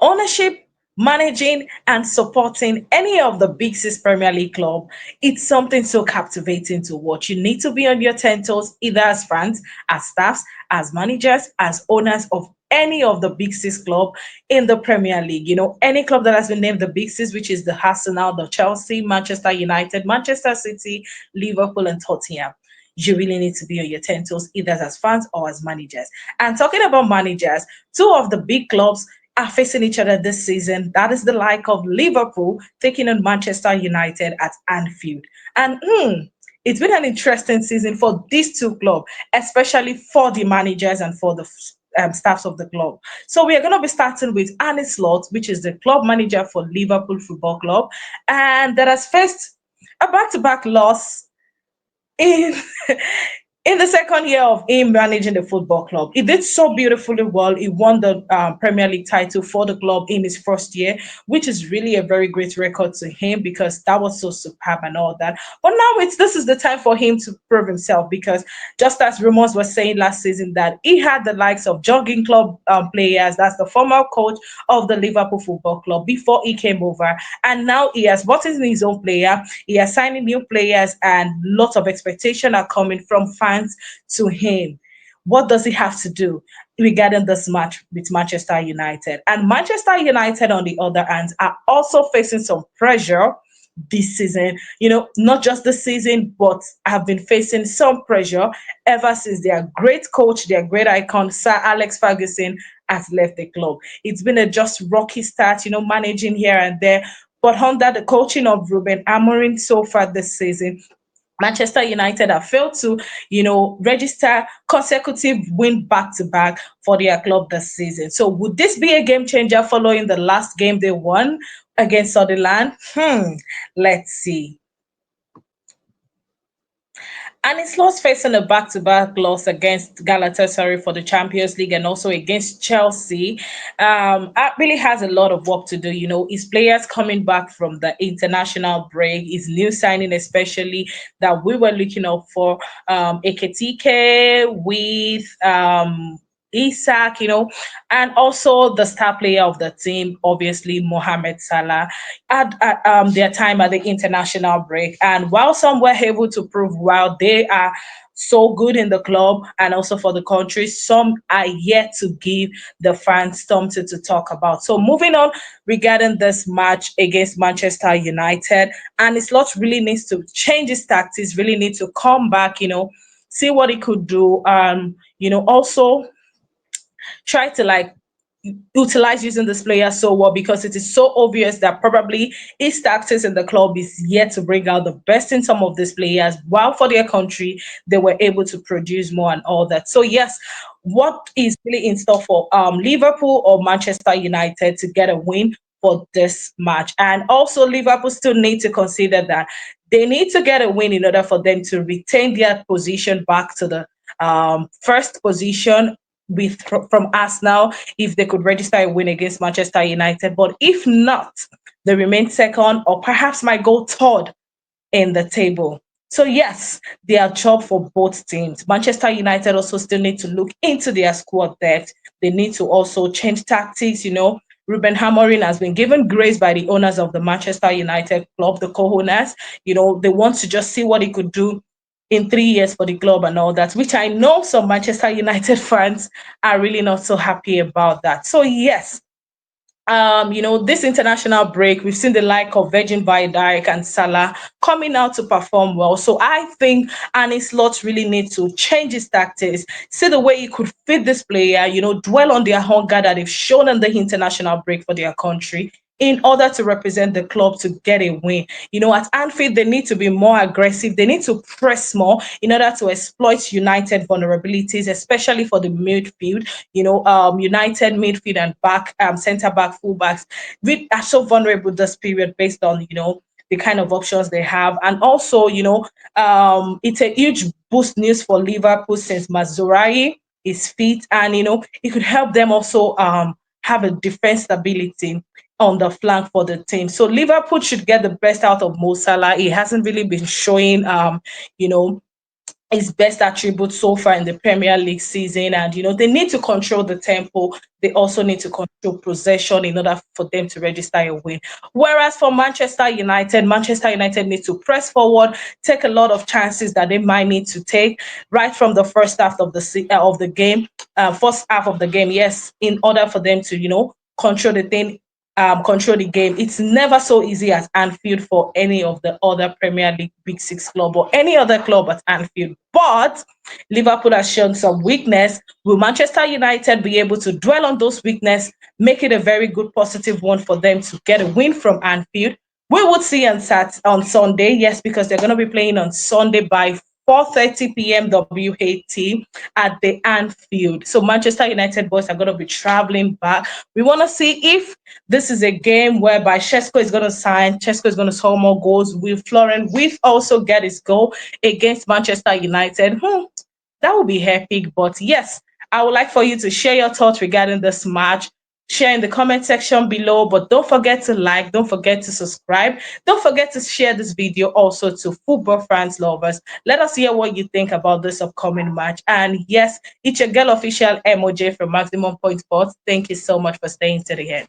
ownership, managing, and supporting any of the Big Six Premier League club, it's something so captivating to watch. You need to be on your 10 toes, either as fans, as staffs, as managers, as owners of any of the Big Six club in the Premier League. Any club that has been named the Big Six, which is the Arsenal, the Chelsea, Manchester United, Manchester City, Liverpool, and Tottenham. You really need to be on your 10 toes, either as fans or as managers. And talking about managers, two of the big clubs are facing each other this season. That is the like of Liverpool taking on Manchester United at Anfield. And it's been an interesting season for these two clubs, especially for the managers and for the staffs of the club. So we are going to be starting with Arne Slot, which is the club manager for Liverpool Football Club, and that has faced a back-to-back loss in in the second year of him managing the football club. He did so beautifully well. He won the Premier League title for the club in his first year, which is really a very great record to him because that was so superb and all that. But now this is the time for him to prove himself because just as rumors were saying last season that he had the likes of jogging club players, that's the former coach of the Liverpool Football Club before he came over, and now he has brought in his own player. He has signed new players, and lots of expectation are coming from fans to him. What does he have to do regarding this match with Manchester United? And Manchester United, on the other hand, are also facing some pressure this season. Not just this season, but have been facing some pressure ever since their great coach, their great icon, Sir Alex Ferguson, has left the club. It's been a just rocky start, managing here and there. But under the coaching of Ruben Amorim so far this season, Manchester United have failed to, register consecutive win back to back for their club this season. So would this be a game changer following the last game they won against Sunderland? Let's see. And it's lost facing a back-to-back loss against Galatasaray for the Champions League and also against Chelsea. Really has a lot of work to do. His players coming back from the international break, his new signing especially that we were looking up for, Eketike with Isak, and also the star player of the team, obviously Mohamed Salah, at their time at the international break. And while some were able to prove while they are so good in the club and also for the country, some are yet to give the fans something to talk about. So moving on regarding this match against Manchester United, and it's lot really needs to change his tactics, really need to come back, see what he could do. Also try to utilize using this player so well because it is so obvious that probably his tactics in the club is yet to bring out the best in some of these players. While for their country, they were able to produce more and all that. So yes, what is really in store for Liverpool or Manchester United to get a win for this match? And also Liverpool still need to consider that they need to get a win in order for them to retain their position back to the first position with from Arsenal if they could register a win against Manchester United. But if not, they remain second or perhaps might go third in the table. So yes, they are job for both teams. Manchester United also still need to look into their squad depth. They need to also change tactics. Ruben Amorim has been given grace by the owners of the Manchester United club, the co-owners. They want to just see what he could do in 3 years for the club and all that, which I know some Manchester United fans are really not so happy about that. So yes, this international break, we've seen the like of Virgin van Dijk and Salah coming out to perform well. So I think Arne Slot really needs to change his tactics, see the way he could fit this player, dwell on their hunger that they've shown in the international break for their country in order to represent the club to get a win. At Anfield, they need to be more aggressive. They need to press more in order to exploit United vulnerabilities, especially for the midfield. United midfield and back, centre back, fullbacks, we are so vulnerable this period based on, the kind of options they have. And also, it's a huge boost news for Liverpool since Mazurai is fit and, it could help them also have a defense stability on the flank for the team. So Liverpool should get the best out of Mo Salah. He hasn't really been showing, you know, his best attribute so far in the Premier League season. And, they need to control the tempo. They also need to control possession in order for them to register a win. Whereas for Manchester United need to press forward, take a lot of chances that they might need to take right from the first half of the game, first half of the game, yes, in order for them to, control the thing, control the game. It's never so easy as Anfield for any of the other Premier League Big Six club or any other club at Anfield. But Liverpool has shown some weakness. Will Manchester United be able to dwell on those weakness, make it a very good positive one for them to get a win from Anfield? We would see on Sunday, yes, because they're going to be playing on Sunday by 4:30 p.m. WAT at the Anfield. So Manchester United boys are going to be traveling back. We want to see if this is a game whereby Chesko is going to score more goals. Will Florent with also get his goal against Manchester United? That would be epic. But yes, I would like for you to share your thoughts regarding this match. Share in the comment section below, but don't forget to like, don't forget to subscribe, don't forget to share this video also to football fans, lovers. Let us hear what you think about this upcoming match. And yes, it's your girl official MOJ from Maximum Point Sports. Thank you so much for staying to the end.